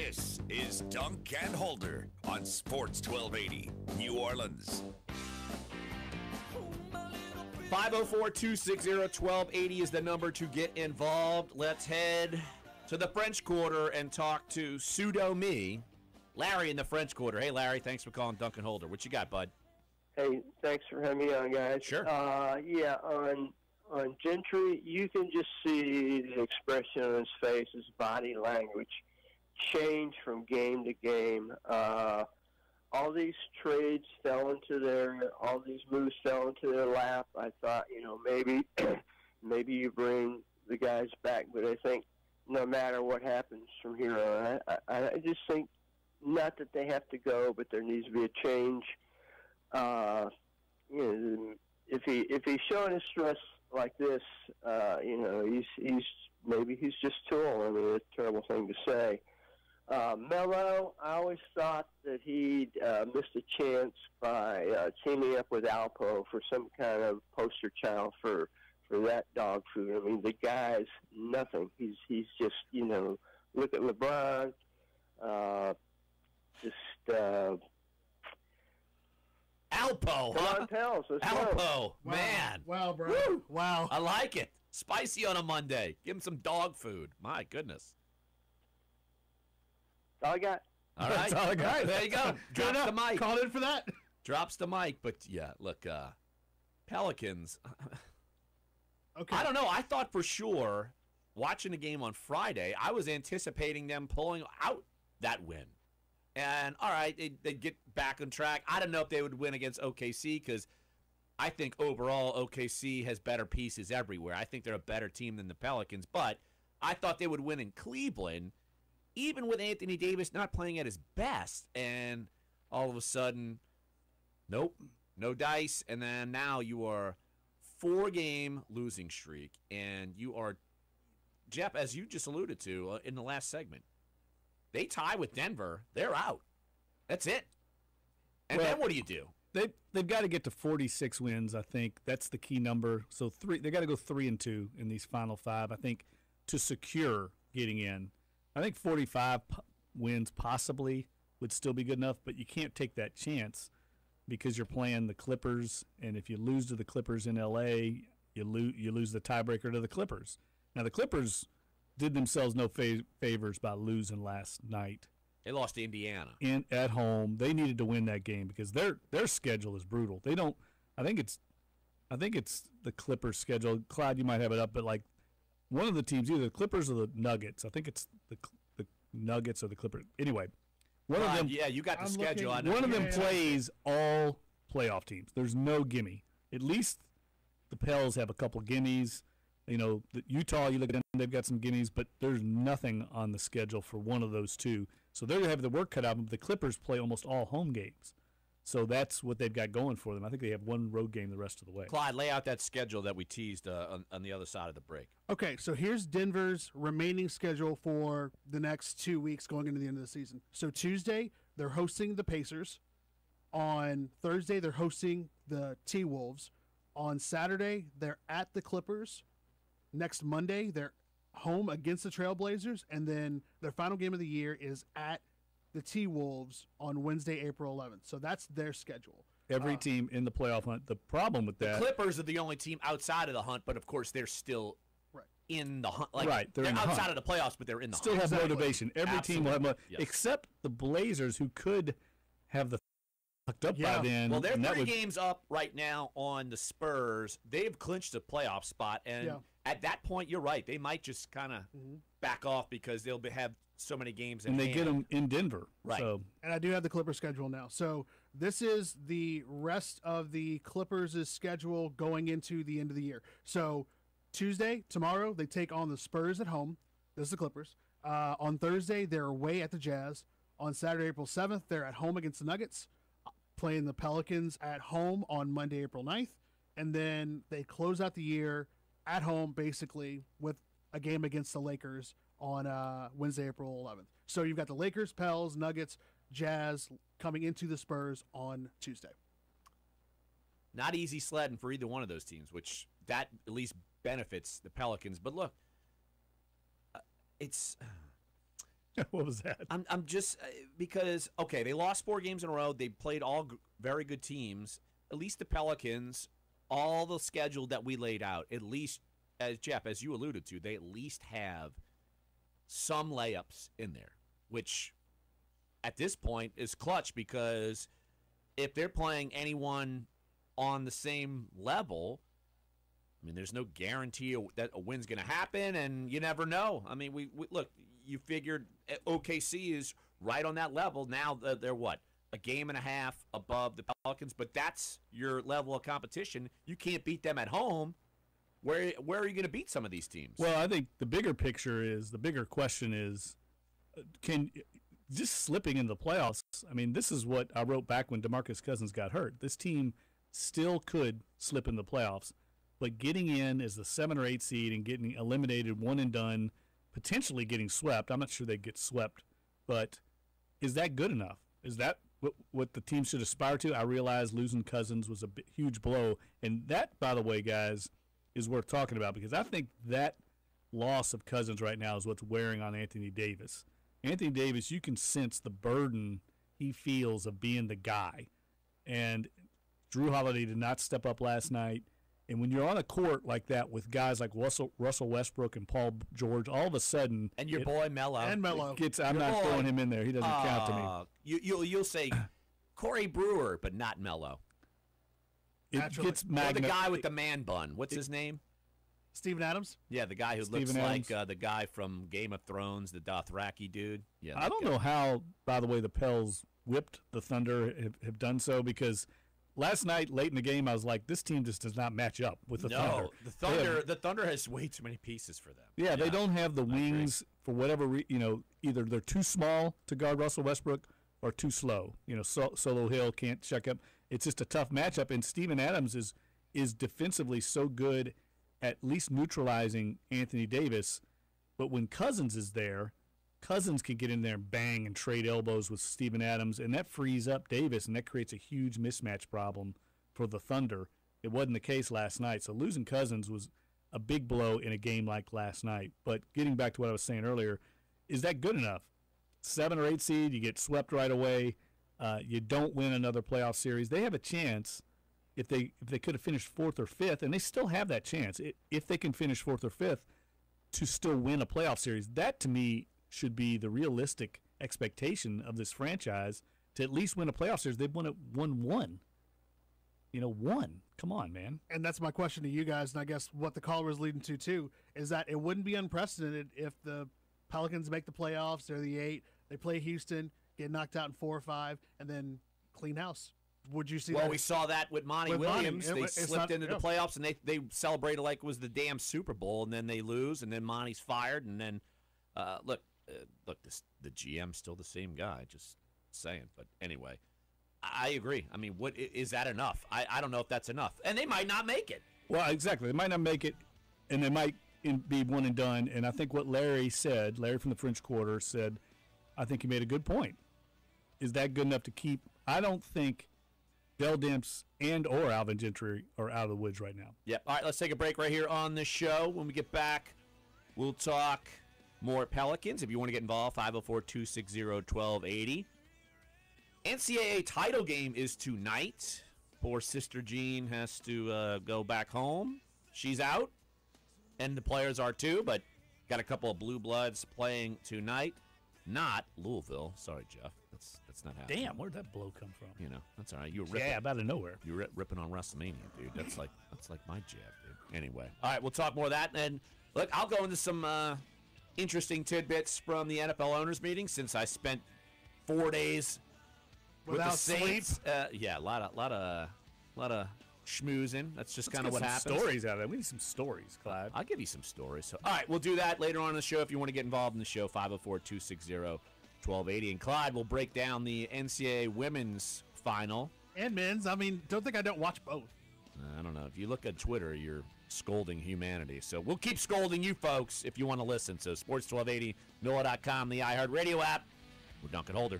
This is Dunc and Holder on Sports 1280, New Orleans. 504-260-1280 is the number to get involved. Let's head to the French Quarter and talk to pseudo-me, Larry in the French Quarter. Hey, Larry, thanks for calling Dunc and Holder. What you got, bud? Hey, thanks for having me on, guys. Sure. On Gentry, you can just see the expression on his face, his body language change from game to game. All these trades all these moves fell into their lap. I thought, maybe you bring the guys back, but I think no matter what happens from here on, I just think not that they have to go, but there needs to be a change. If he's showing his stress like this, he's just tool. I mean, it's a terrible thing to say. Melo, I always thought that he'd missed a chance by teaming up with Alpo for some kind of poster child for that dog food. I mean, the guy's nothing. He's just, look at LeBron, Alpo, come on, Pels, let's Alpo, go. man. Wow, bro. Woo. Wow. I like it. Spicy on a Monday. Give him some dog food. My goodness. All I got. All right. That's all I got. All right, there you go. Good Drops the enough. mic. Called in for that. Drops the mic. But, yeah, look, Pelicans. Okay. I don't know. I thought for sure, watching the game on Friday, I was anticipating them pulling out that win. And, all right, they'd get back on track. I don't know if they would win against OKC because I think overall OKC has better pieces everywhere. I think they're a better team than the Pelicans. But I thought they would win in Cleveland, even with Anthony Davis not playing at his best. And all of a sudden, nope, no dice. And then now you are 4-game losing streak. And you are, Jeff, as you just alluded to in the last segment, they tie with Denver, they're out. That's it. And then what do you do? They've got to get to 46 wins. I think that's the key number. So they got to go 3-2 in these final 5. I think to secure getting in. I think 45 wins possibly would still be good enough, but you can't take that chance because you're playing the Clippers, and if you lose to the Clippers in L.A., you lose the tiebreaker to the Clippers. Now the Clippers did themselves no favors by losing last night. They lost to Indiana. At home. They needed to win that game because their schedule is brutal. They don't I think it's the Clippers schedule. Clyde, you might have it up, but like one of the teams, either the Clippers or the Nuggets. I think it's the Nuggets or the Clippers. Anyway, one of them. Yeah, you got the schedule. I know. One of them plays all playoff teams. There's no gimme. At least the Pels have a couple gimmies. The Utah, you look at them, they've got some gimmies, but there's nothing on the schedule for one of those two. So they're going to have the work cut out. The Clippers play almost all home games. So that's what they've got going for them. I think they have one road game the rest of the way. Clyde, lay out that schedule that we teased on the other side of the break. Okay, so here's Denver's remaining schedule for the next 2 weeks going into the end of the season. So Tuesday, they're hosting the Pacers. On Thursday, they're hosting the T-Wolves. On Saturday, they're at the Clippers. Next Monday, they're home against the Trailblazers. And then their final game of the year is at the T-Wolves on Wednesday, April 11th. So that's their schedule. Every team in the playoff hunt. The problem with that, the Clippers are the only team outside of the hunt, but of course they're still in the hunt. Like, right, they're in the outside hunt. of the playoffs, but they're in the still hunt. have motivation. Every team will have except the Blazers, who could have the fucked up by then. Well, they're 3 games up right now on the Spurs. They've clinched a playoff spot, and at that point, you're right. They might just kind of back off because they'll have so many games and they get them in Denver. Right. So. And I do have the Clippers schedule now. So this is the rest of the Clippers' schedule going into the end of the year. So Tuesday, tomorrow, they take on the Spurs at home. This is the Clippers. On Thursday, they're away at the Jazz. On Saturday, April 7th, they're at home against the Nuggets, playing the Pelicans at home on Monday, April 9th. And then they close out the year at home, basically, with a game against the Lakers on Wednesday, April 11th. So you've got the Lakers, Pels, Nuggets, Jazz coming into the Spurs on Tuesday. Not easy sledding for either one of those teams, which that at least benefits the Pelicans. But look, it's What was that? I'm just because okay, they lost 4 games in a row. They played all very good teams. At least the Pelicans, all the schedule that we laid out. At least, as Jeff, as you alluded to, they at least have some layups in there, which at this point is clutch because if they're playing anyone on the same level, I mean, there's no guarantee that a win's going to happen, and you never know. I mean, we look. You figured OKC is right on that level. Now they're what? A game and a half above the Pelicans, but that's your level of competition. You can't beat them at home. Where are you going to beat some of these teams? Well, I think the bigger question is, can just slipping in the playoffs. I mean, this is what I wrote back when DeMarcus Cousins got hurt. This team still could slip in the playoffs, but getting in as the 7 or 8 seed and getting eliminated one and done, potentially getting swept. I'm not sure they'd get swept, but is that good enough? Is that what the team should aspire to? I realize losing Cousins was a huge blow, and that, by the way, guys, is worth talking about because I think that loss of Cousins right now is what's wearing on Anthony Davis. Anthony Davis, you can sense the burden he feels of being the guy, and Drew Holiday did not step up last night. And when you're on a court like that with guys like Russell Westbrook and Paul George, all of a sudden, and your boy Melo, and Melo, I'm not throwing him in there. He doesn't count to me. You'll say Corey Brewer, but not Melo. It gets or the guy with the man bun. What's his name? Steven Adams. Yeah, the guy who looks like the guy from Game of Thrones, the Dothraki dude. Yeah, I don't know how. By the way, the Pels whipped the Thunder have done so because. Last night, late in the game, I was like, this team just does not match up with the Thunder. No, the Thunder has way too many pieces for them. Yeah, they don't have the wings for whatever either they're too small to guard Russell Westbrook or too slow. Solo Hill can't check up. It's just a tough matchup, and Steven Adams is defensively so good at least neutralizing Anthony Davis, but when Cousins is there, Cousins can get in there and bang and trade elbows with Steven Adams, and that frees up Davis, and that creates a huge mismatch problem for the Thunder. It wasn't the case last night, so losing Cousins was a big blow in a game like last night. But getting back to what I was saying earlier, is that good enough? 7 or 8 seed, you get swept right away. You don't win another playoff series. They have a chance if they could have finished 4th or 5th, and they still have that chance if they can finish 4th or 5th to still win a playoff series. That, to me, should be the realistic expectation of this franchise to at least win a playoff series. They've won one. One. Come on, man. And that's my question to you guys, and I guess what the caller was leading to, too, is that it wouldn't be unprecedented if the Pelicans make the playoffs, they're the 8, they play Houston, get knocked out in 4 or 5, and then clean house. Would you see that? Well, we saw that with Monty Williams. They slipped into the playoffs, and they celebrated like it was the damn Super Bowl, and then they lose, and then Monty's fired, and then, look, the GM's still the same guy, just saying. But anyway, I agree. I mean, what is that enough? I don't know if that's enough. And they might not make it. Well, exactly. They might not make it, and they might be one and done. And I think what Larry from the French Quarter said, I think he made a good point. Is that good enough to keep? I don't think Dell Demps and or Alvin Gentry are out of the woods right now. Yep. All right, let's take a break right here on the show. When we get back, we'll talk more Pelicans. If you want to get involved, 504-260-1280. NCAA title game is tonight. Poor Sister Jean has to go back home. She's out, and the players are too, but got a couple of blue bloods playing tonight. Not Louisville. Sorry, Jeff. That's not happening. Damn, where'd that blow come from? That's all right. You were ripping. Yeah, out of nowhere. You were ripping on WrestleMania, dude. That's like my jab, dude. Anyway. All right, we'll talk more of that. And look, I'll go into some interesting tidbits from the NFL owners meeting since I spent 4 days with the Saints. Yeah, a lot of schmoozing. That's just kind of what happens. Stories out of it. We need some stories, Clyde. I'll give you some stories. So, all right, we'll do that later on in the show. If you want to get involved in the show, 504-260-1280. And Clyde will break down the NCAA women's final. And men's. I mean, don't think I don't watch both. I don't know. If you look at Twitter, you're scolding humanity. So we'll keep scolding you folks if you want to listen. So Sports 1280, NOLA.com, the iHeartRadio app. We're Dunc Holder.